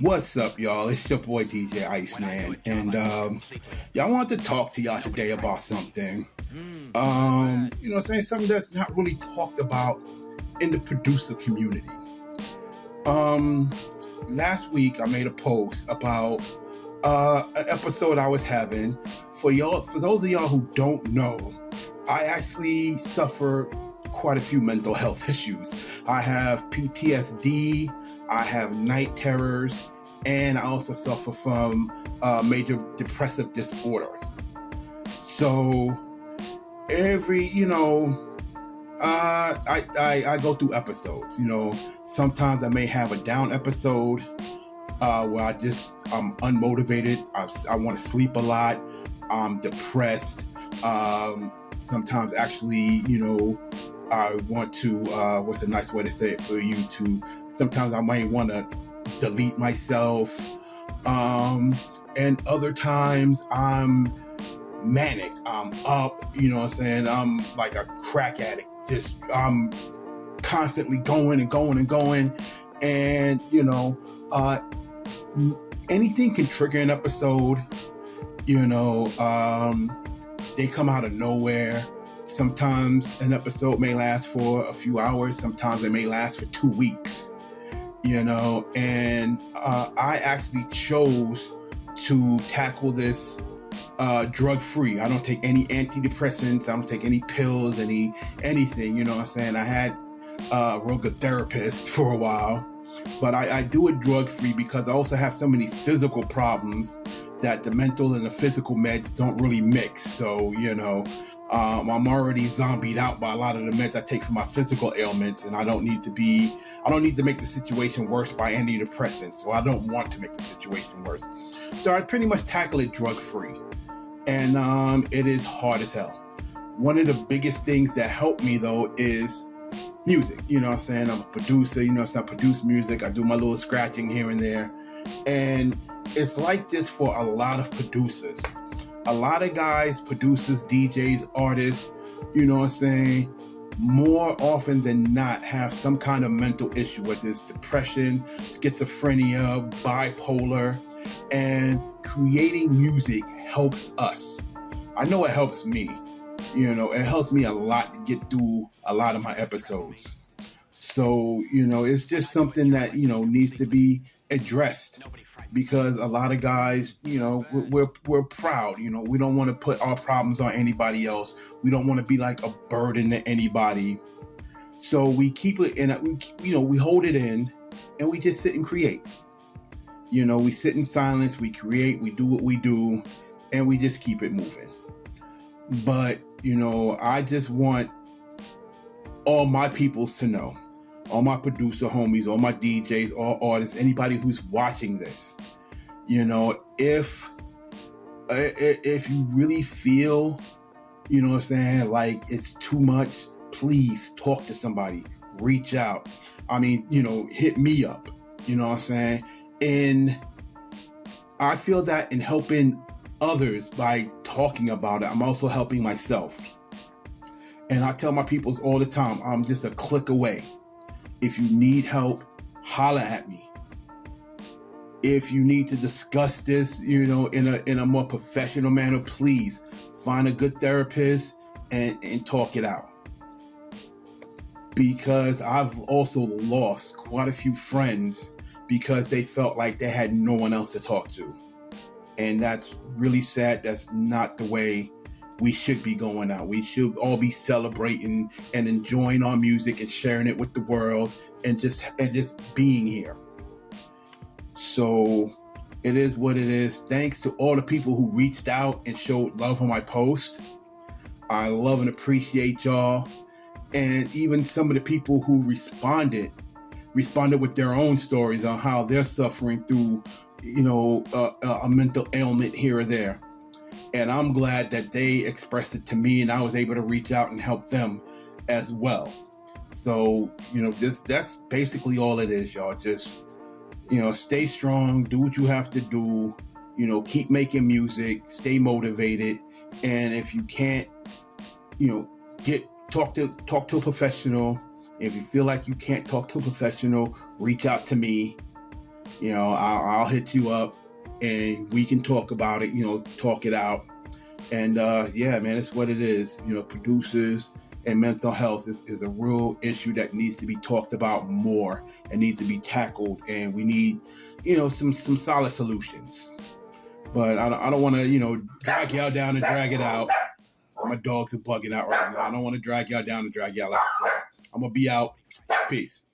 What's up, y'all? It's your boy DJ ICEMAN, and y'all wanted to talk to y'all today about something. Something that's not really talked about in the producer community. Last week I made a post about an episode I was having. For those of y'all who don't know, I actually suffer quite a few mental health issues. I have PTSD, I have night terrors, and I also suffer from major depressive disorder. So I go through episodes. Sometimes I may have a down episode where I'm unmotivated. I want to sleep a lot. I'm depressed. Sometimes actually, I want to, what's a nice way to say it for you to, sometimes I might want to delete myself. And other times I'm manic. I'm up, I'm like a crack addict. I'm constantly going and going and going. And, anything can trigger an episode. They come out of nowhere. Sometimes an episode may last for a few hours. Sometimes it may last for 2 weeks, and I actually chose to tackle this drug-free. I don't take any antidepressants. I don't take any pills, anything, I had a real good therapist for a while, but I do it drug-free because I also have so many physical problems that the mental and the physical meds don't really mix. So, I'm already zombied out by a lot of the meds I take for my physical ailments, and I don't need to make the situation worse by antidepressants. So I don't want to make the situation worse. So I pretty much tackle it drug-free. And it is hard as hell. One of the biggest things that helped me, though, is music. I'm a producer, I produce music. I do my little scratching here and there. And it's like this for a lot of producers. A lot of guys, producers, DJs, artists, more often than not have some kind of mental issue, whether it's depression, schizophrenia, bipolar, and creating music helps us. I know it helps me. It helps me a lot to get through a lot of my episodes. So, it's just something that, needs to be addressed. Because a lot of guys, we're proud. We don't want to put our problems on anybody else. We don't want to be like a burden to anybody. So we keep it in. We hold it in, and we just sit and create. We sit in silence. We create. We do what we do, and we just keep it moving. But I just want all my peoples to know. All my producer homies, all my DJs, all artists, anybody who's watching this, if you really feel, like it's too much, please talk to somebody, reach out. Hit me up, And I feel that in helping others by talking about it, I'm also helping myself. And I tell my peoples all the time, I'm just a click away. If you need help, holla at me. If you need to discuss this, in a more professional manner, please find a good therapist and talk it out. Because I've also lost quite a few friends because they felt like they had no one else to talk to. And that's really sad. That's not the way we should be going out. We should all be celebrating and enjoying our music and sharing it with the world and just being here. So it is what it is. Thanks to all the people who reached out and showed love on my post. I love and appreciate y'all. And even some of the people who responded with their own stories on how they're suffering through, a mental ailment here or there. And I'm glad that they expressed it to me and I was able to reach out and help them as well. So, that's basically all it is, y'all. Just, stay strong, do what you have to do, keep making music, stay motivated. And if you can't, talk to a professional. If you feel like you can't talk to a professional, reach out to me. I'll hit you up and we can talk about it, talk it out. And yeah, man, it's what it is. Producers and mental health is a real issue that needs to be talked about more and needs to be tackled. And we need, some solid solutions. But I don't want to, drag y'all down and drag it out. My dogs are bugging out right now. I don't want to drag y'all down and drag y'all out. So I'm going to be out. Peace.